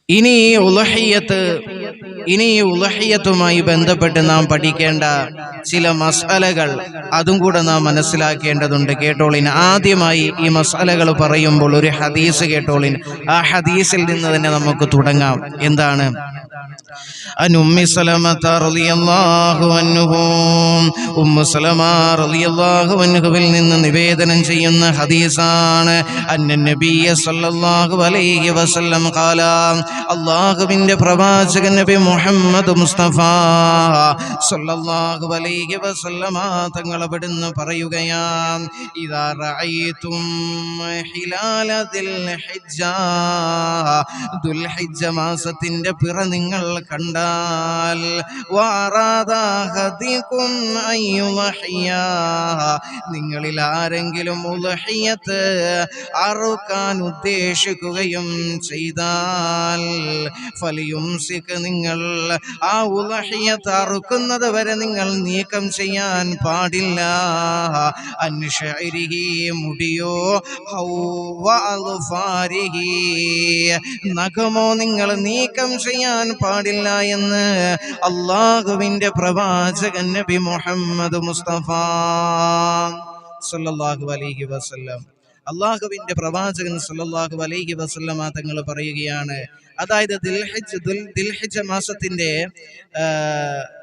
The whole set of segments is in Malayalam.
ഇനി ഉളഹിയത്തുമായി ബന്ധപ്പെട്ട് നാം പഠിക്കേണ്ട ചില മസ്അലകൾ അതും കൂടെ നാം മനസ്സിലാക്കേണ്ടതുണ്ട്. കേട്ടോളിൻ. ആദ്യമായി ഈ മസ്അലകൾ പറയുമ്പോൾ ഒരു ഹദീസ് കേട്ടോളിൻ. ആ ഹദീസിൽ നിന്ന് തന്നെ നമുക്ക് തുടങ്ങാം. എന്താണ്? ഉമ്മി സലമത റളിയല്ലാഹു അൻഹു, ഉമ്മു സലമ റളിയല്ലാഹു അൻഹുവിൽ നിന്ന് നിവേദനം ചെയ്യുന്ന ഹദീസാണ്. നബിയ സല്ലല്ലാഹു അലൈഹി വസല്ലം ഖാല, അല്ലാഹുവിന്റെ പ്രവാചകൻ നബി മുഹമ്മദ് മുസ്തഫ സല്ലല്ലാഹു അലൈഹി വസല്ലമ തങ്ങൾ അവിടുന്ന് പറയുകയാണ്, ഇദാ റഅയ്തും ഹിലാല ദുൽഹിജ്ജ മാസത്തിന്റെ പിറ നിങ്ങൾ കണ്ടാൽ, നിങ്ങളിൽ ആരെങ്കിലും ഉളഹിയത്ത് അറുക്കാൻ ഉദ്ദേശിക്കുകയും ചെയ്താൽ, ഫലിയുംസിക്, നിങ്ങൾ ആ ഉളഹിയത്ത് അറുക്കുന്നത് വരെ നിങ്ങൾ നീക്കം ചെയ്യാൻ പാടില്ല. അൻശഅരിഹി, മുടിയോ, വഅദ്ഫാരിഹി, നഖമോ നിങ്ങൾ നീക്കം ചെയ്യാൻ പാടില്ല എന്ന് അല്ലാഹുവിന്റെ പ്രവാചകൻ നബി മുഹമ്മദ് മുസ്തഫ സല്ലല്ലാഹു അലൈഹി വസല്ലം, അല്ലാഹുവിന്റെ പ്രവാചകൻ സല്ലല്ലാഹു അലൈഹി വസല്ലമ തങ്ങൾ പറയുകയാണ്, അതായത് ദിൽഹിജ്ജ മാസത്തിന്റെ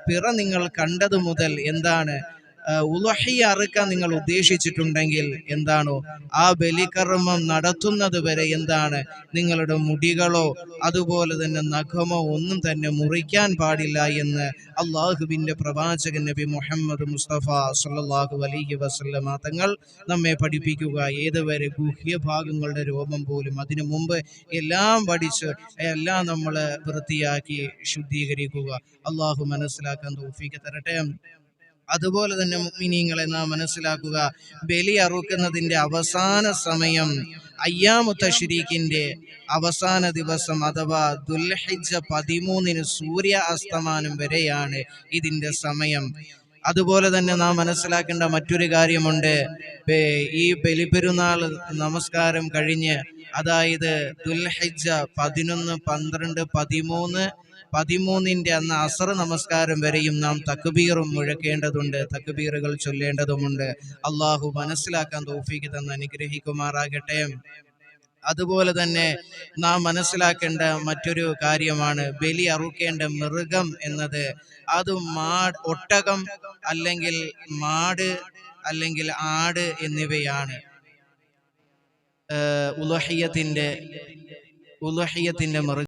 പിറ നിങ്ങൾ കണ്ടതു മുതൽ എന്താണ്, ഉളഹിയ അറുക്കാൻ നിങ്ങൾ ഉദ്ദേശിച്ചിട്ടുണ്ടെങ്കിൽ എന്താണോ ആ ബലികർമ്മം നടത്തുന്നത് വരെ എന്താണ്, നിങ്ങളുടെ മുടികളോ അതുപോലെ തന്നെ നഖമോ ഒന്നും തന്നെ മുറിക്കാൻ പാടില്ല എന്ന് അള്ളാഹുവിന്റെ പ്രവാചകൻ നബി മുഹമ്മദ് മുസ്തഫ സല്ലല്ലാഹു അലൈഹി വസല്ലമ തങ്ങൾ നമ്മെ പഠിപ്പിക്കുക. ഏതുവരെ ഗുഹ്യഭാഗങ്ങളുടെ രോമം പോലും അതിനു മുമ്പ് എല്ലാം പഠിച്ച് എല്ലാം നമ്മൾ വൃത്തിയാക്കി ശുദ്ധീകരിക്കുക. അള്ളാഹു മനസ്സിലാക്കാൻ തൗഫീഖ് തരട്ടെ. അതുപോലെ തന്നെ മുഅ്മിനീങ്ങളെ നാം മനസ്സിലാക്കുക, ബലി അറുക്കുന്നതിന്റെ അവസാന സമയം അയ്യാമു തശ്രീഖിന്റെ അവസാന ദിവസം അഥവാ ദുൽഹിജ്ജ 13 സൂര്യ അസ്തമാനം വരെയാണ് ഇതിന്റെ സമയം. അതുപോലെ തന്നെ നാം മനസ്സിലാക്കേണ്ട മറ്റൊരു കാര്യമുണ്ട്. ഈ ബലിപെരുന്നാൾ നമസ്കാരം കഴിഞ്ഞ്, അതായത് ദുൽഹിജ്ജ 11, 12, 13 അന്ന് അസർ നമസ്കാരം വരെയും നാം തക്ബീറും മുഴക്കേണ്ടതുണ്ട്, തക്ബീറുകൾ ചൊല്ലേണ്ടതുമുണ്ട്. അള്ളാഹു മനസ്സിലാക്കാൻ തൗഫീഖ് തന്ന് അനുഗ്രഹിക്കുമാറാകട്ടെ. അതുപോലെ തന്നെ നാം മനസ്സിലാക്കേണ്ട മറ്റൊരു കാര്യമാണ്, ബലി അറുക്കേണ്ട മൃഗം എന്നത് അത് ഒട്ടകം അല്ലെങ്കിൽ മാട് അല്ലെങ്കിൽ ആട് എന്നിവയാണ്. ഉളഹിയത്തിന്റെ മൃഗം